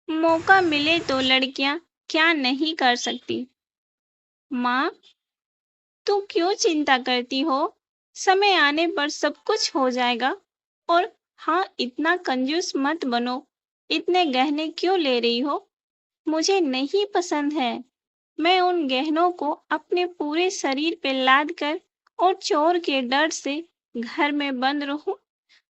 मौका मिले तो लड़कियां क्या नहीं कर सकती। माँ, तू क्यों चिंता करती हो? समय आने पर सब कुछ हो जाएगा। और हाँ, इतना कंजूस मत बनो। इतने गहने क्यों ले रही हो? मुझे नहीं पसंद है। मैं उन गहनों को अपने पूरे शरीर पे लाद कर और चोर के डर से घर में बंद रहूं।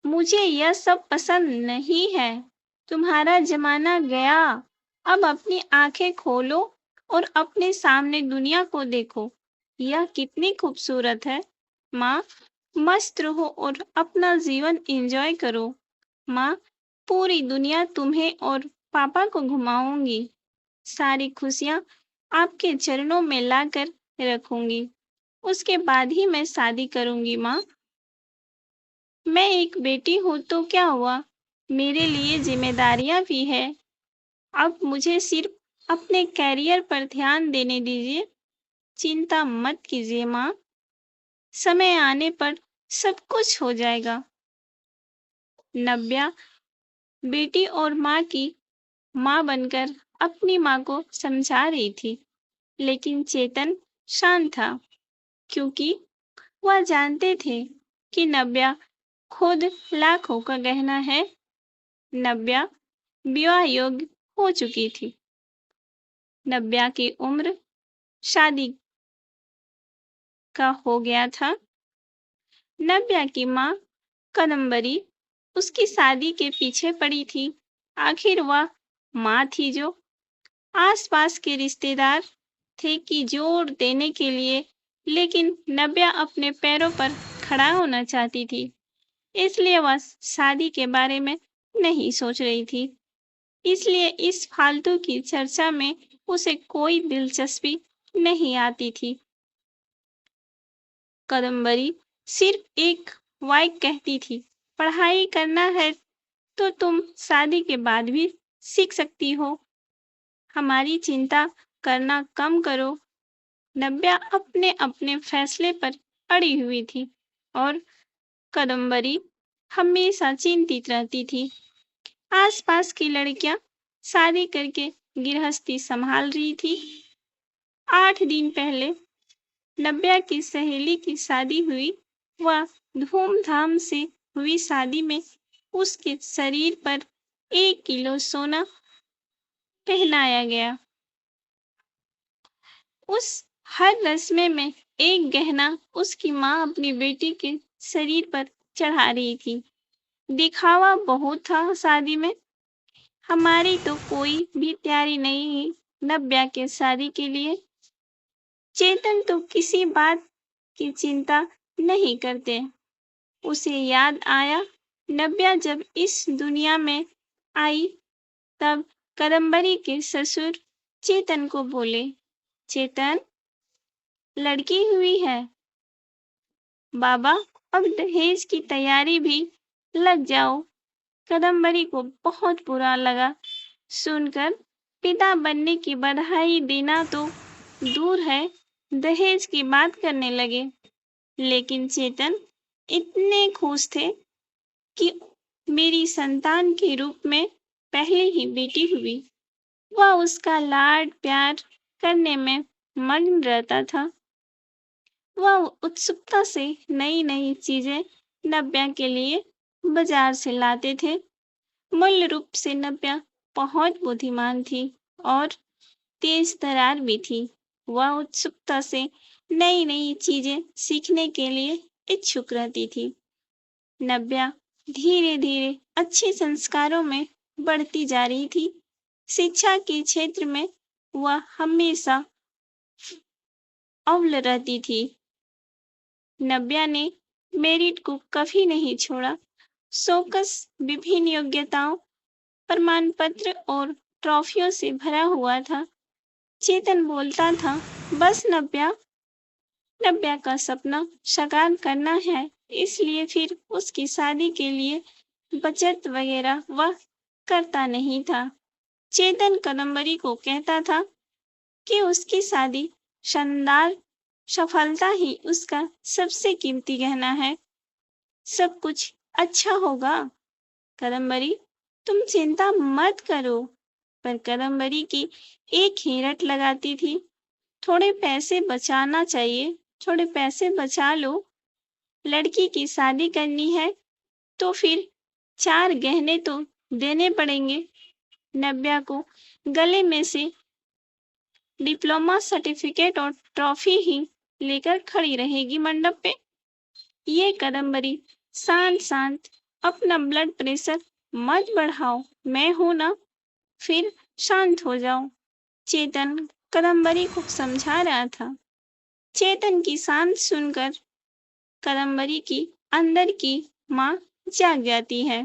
मुझे यह सब पसंद नहीं है। तुम्हारा जमाना गया। अब अपनी आंखें खोलो और अपने सामने दुनिया को देखो। यह कितनी खूबसूरत है। माँ, मस्त रहो और अपना जीवन एंजॉय करो। माँ, पूरी दुनिया तुम्हें और पापा को घुमाऊंगी। सारी खुशियाँ आपके चरणों में लाकर रखूंगी। उसके बाद ही मैं शादी करूंगी। माँ, मैं एक बेटी हूँ तो क्या हुआ? मेरे लिए जिम्मेदारियां भी है। अब मुझे सिर्फ अपने कैरियर पर ध्यान देने दीजिए। चिंता मत कीजिए माँ, समय आने पर सब कुछ हो जाएगा। नव्या बेटी और माँ की माँ बनकर अपनी माँ को समझा रही थी, लेकिन चेतन शांत था, क्योंकि वह जानते थे कि नव्या खुद लाखों का गहना है। नव्या विवाह योग्य हो चुकी थी। नव्या की उम्र शादी का हो गया था। नव्या की माँ कदम्बरी उसकी शादी के पीछे पड़ी थी। आखिर वह माँ थी जो आसपास के रिश्तेदार थे कि जोर देने के लिए, लेकिन नव्या अपने पैरों पर खड़ा होना चाहती थी, इसलिए वह शादी के बारे में नहीं सोच रही थी। इसलिए इस फालतू की चर्चा में उसे कोई दिलचस्पी नहीं आती थी। कदम्बरी सिर्फ एक वाइक कहती थी, पढ़ाई करना है तो तुम शादी के बाद भी सीख सकती हो। हमारी चिंता करना कम करो। नव्या अपने अपने फैसले पर अड़ी हुई थी और कदम्बरी हमेशा चिंतित रहती थी। आसपास की लड़कियां शादी करके गृहस्थी संभाल रही थी। 8 दिन पहले नव्या की सहेली की शादी हुई। वह धूमधाम से हुई शादी में उसके शरीर पर 1 किलो सोना पहनाया गया। उस हर रस्म में एक गहना उसकी माँ अपनी बेटी के शरीर पर चढ़ा रही थी। दिखावा बहुत था शादी में। हमारी तो कोई भी तैयारी नहीं है नव्या के शादी के लिए। चेतन तो किसी बात की चिंता नहीं करते। उसे याद आया, नव्या जब इस दुनिया में आई तब कदम्बरी के ससुर चेतन को बोले, चेतन, लड़की हुई है। बाबा, अब दहेज की तैयारी भी लग जाओ। कदम्बरी को बहुत बुरा लगा सुनकर। पिता बनने की बधाई देना तो दूर है, दहेज की बात करने लगे। लेकिन चेतन इतने खुश थे कि मेरी संतान के रूप में पहले ही बेटी हुई। वह उसका लाड प्यार करने में मग्न रहता था। वह उत्सुकता से नई नई चीजें नव्या के लिए बाजार से लाते थे। मूल रूप से नव्या बहुत बुद्धिमान थी और तेज तर्रार भी थी। वह उत्सुकता से नई नई चीजें सीखने के लिए इच्छुक रहती थी। नव्या धीरे धीरे अच्छे संस्कारों में बढ़ती जा रही थी। शिक्षा के क्षेत्र में वह हमेशा अव्वल रहती थी। नव्या ने मेरिट को कभी नहीं छोड़ा। शोकस विभिन्न योग्यताओं, प्रमाण पत्र और ट्रॉफियों से भरा हुआ था। चेतन बोलता था, बस नव्या, नव्या का सपना साकार करना है, इसलिए फिर उसकी शादी के लिए बचत वगैरह वह करता नहीं था। चेतन कदम्बरी को कहता था कि उसकी शादी शानदार सफलता ही उसका सबसे कीमती गहना है। सब कुछ अच्छा होगा कदम्बरी, तुम चिंता मत करो। पर कदम्बरी की एक ही रट लगाती थी, थोड़े पैसे बचाना चाहिए, थोड़े पैसे बचा लो। लड़की की शादी करनी है तो फिर 4 गहने तो देने पड़ेंगे। नव्या को गले में से डिप्लोमा सर्टिफिकेट और ट्रॉफी ही लेकर खड़ी रहेगी मंडप पे। ये कदम्बरी, शांत शांत, अपना ब्लड प्रेशर मत बढ़ाओ, मैं हूं ना, फिर शांत हो जाओ। चेतन कदम्बरी को समझा रहा था। चेतन की शांत सुनकर कदम्बरी की अंदर की माँ जाग जाती है।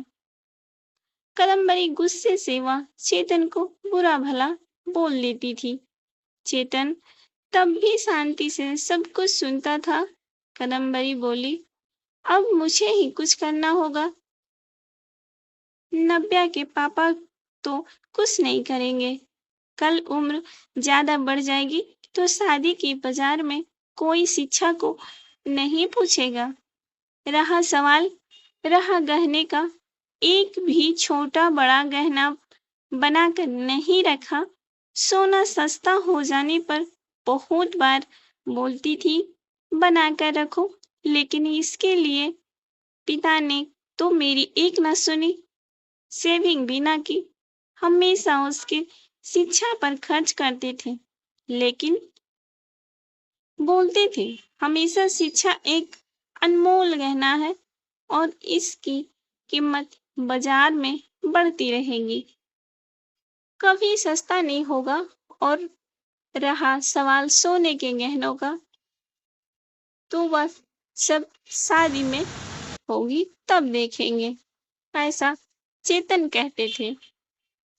कदम्बरी गुस्से से वह चेतन को बुरा भला बोल देती थी। चेतन तब भी शांति से सब कुछ सुनता था। कदम्बरी बोली, अब मुझे ही कुछ करना होगा। नव्या के पापा तो कुछ नहीं करेंगे। कल उम्र ज्यादा बढ़ जाएगी तो शादी के बाजार में कोई शिक्षा को नहीं पूछेगा। रहा गहने का, एक भी छोटा बड़ा गहना बनाकर नहीं रखा। सोना सस्ता हो जाने पर बहुत बार बोलती थी बनाकर रखो, लेकिन इसके लिए पिता ने तो मेरी एक न सुनी, सेविंग भी ना की। हमेशा उसके शिक्षा पर खर्च करते थे, लेकिन बोलते थे हमेशा शिक्षा एक अनमोल गहना है और इसकी कीमत बाजार में बढ़ती रहेगी, कभी सस्ता नहीं होगा। और रहा सवाल सोने के गहनों का, तो वह सब शादी में होगी तब देखेंगे, ऐसा चेतन कहते थे।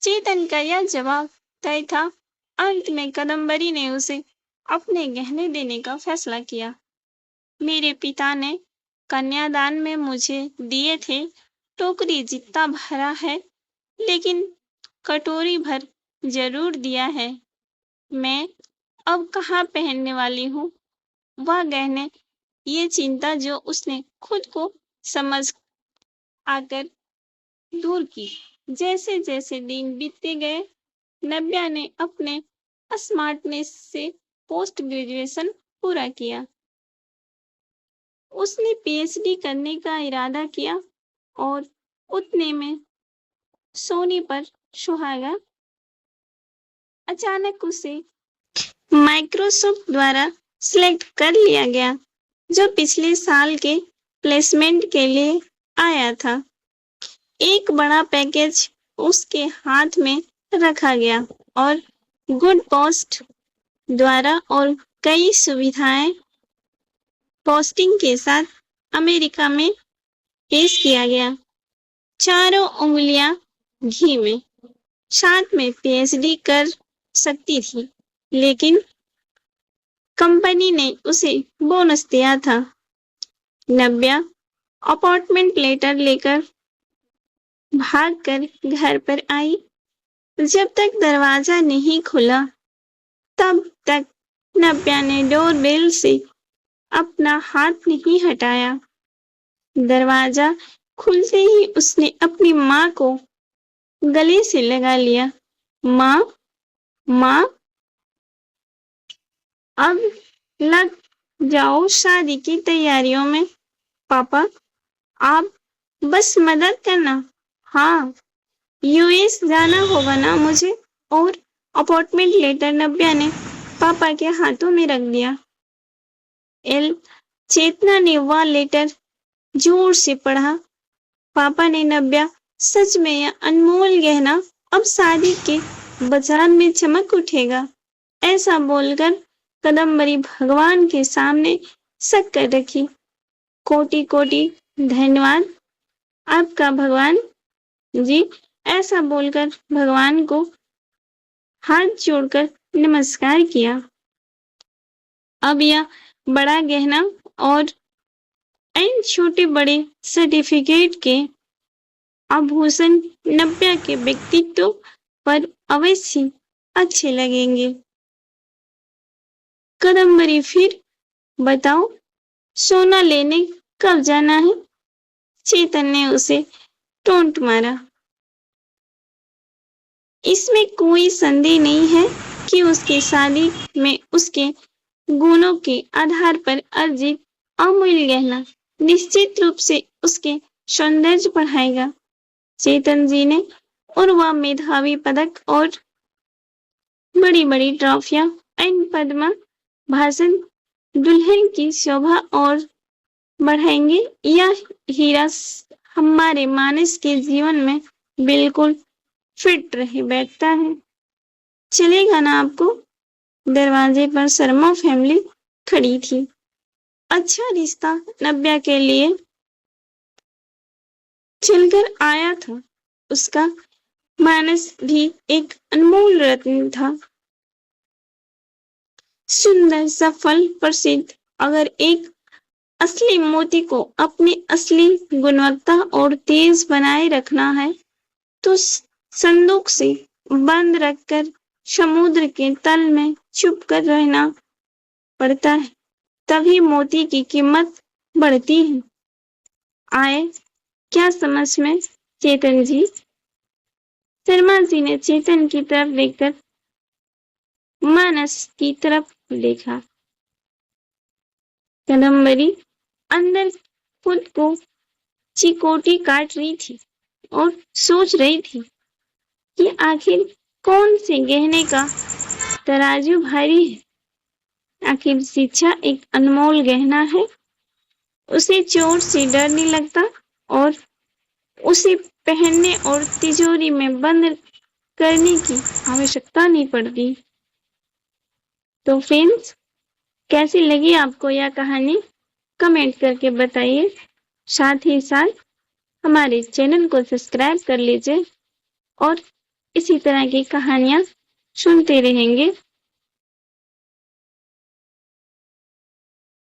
चेतन का यह जवाब तय था। अंत में कदम्बरी ने उसे अपने गहने देने का फैसला किया। मेरे पिता ने कन्यादान में मुझे दिए थे, टोकरी जितना भरा है, लेकिन कटोरी भर जरूर दिया है। मैं अब कहाँ पहनने वाली हूँ वह गहने, ये चिंता जो उसने खुद को समझ आकर दूर की। जैसे जैसे दिन बीतते गए, नव्या ने अपने स्मार्टनेस से पोस्ट ग्रेजुएशन पूरा किया। उसने पीएचडी करने का इरादा किया और उतने में सोनी पर सुहागा। अचानक उसे माइक्रोसॉफ्ट द्वारा सिलेक्ट कर लिया गया, जो पिछले साल के प्लेसमेंट के लिए आया था। एक बड़ा पैकेज उसके हाथ में रखा गया और गुड पोस्ट द्वारा और कई सुविधाएं पोस्टिंग के साथ अमेरिका में पेश किया गया। चारों उंगलियां घी में, साथ में पीएचडी कर सकती थी, लेकिन कंपनी ने उसे बोनस दिया था। नव्या अपॉइंटमेंट लेटर लेकर भागकर घर पर आई। जब तक दरवाजा नहीं खुला, तब तक नव्या ने डोरबेल से अपना हाथ नहीं हटाया। दरवाजा खुलते ही उसने अपनी माँ को गले से लगा लिया। माँ, माँ, अब लग जाओ शादी की तैयारियों में। पापा, आप बस मदद करना। हाँ, यूएस जाना होगा ना मुझे। और अपॉइंटमेंट लेटर नव्या ने पापा के हाथों में रख दिया। चेतना ने वह लेटर जोर से पढ़ा। पापा ने नव्या, सच में यह अनमोल गहना अब शादी के बाजार में चमक उठेगा, ऐसा बोलकर कदम्बरी भगवान के सामने सक कर रखी। कोटि कोटि धन्यवाद आपका भगवान जी, ऐसा बोलकर भगवान को हाथ जोड़कर नमस्कार किया। अब यह बड़ा गहना और इन छोटे बड़े सर्टिफिकेट के आभूषण नव्या के व्यक्तित्व पर अवश्य अच्छे लगेंगे। कदम्बरी, फिर बताओ सोना लेने कब जाना है? चेतन ने उसे टोंट मारा। इसमें कोई संदेह नहीं है कि उसके शादी में उसके गुणों के आधार पर अर्जित अमूल्य गहना निश्चित रूप से उसके सौंदर्य बढ़ाएगा। चेतन जी ने और वह मेधावी पदक और बड़ी बड़ी ट्रॉफियां एंड पद्मा भाषण दुल्हन की शोभा और बढ़ाएंगे। यह हीरा हमारे मानस के जीवन में बिल्कुल फिट रहे बैठता है। चलेगा ना आपको? दरवाजे पर शर्मा फैमिली खड़ी थी। अच्छा रिश्ता नव्या के लिए चलकर आया था। उसका मानस भी एक अनमोल रत्न था, सुंदर, सफल, प्रसिद्ध। अगर एक असली मोती को अपनी असली गुणवत्ता और तेज बनाए रखना है तो संदूक से बंद रखकर समुद्र के तल में छुप कर रहना पड़ता है, तभी मोती की कीमत बढ़ती है। आए क्या समझ में चेतन जी? शर्मा जी ने चेतन की तरफ देखकर मानस की तरफ देखा। कदम्बरी अंदर खुद को चिकोटी काट रही थी और सोच रही थी कि आखिर कौन से गहने का तराजू भारी है। आखिर शिक्षा एक अनमोल गहना है, उसे चोट से डर नहीं लगता और उसे पहनने और तिजोरी में बंद करने की आवश्यकता नहीं पड़ती। तो फ्रेंड्स, कैसी लगी आपको यह कहानी? कमेंट करके बताइए। साथ ही साथ हमारे चैनल को सब्सक्राइब कर लीजिए और इसी तरह की कहानियां सुनते रहेंगे।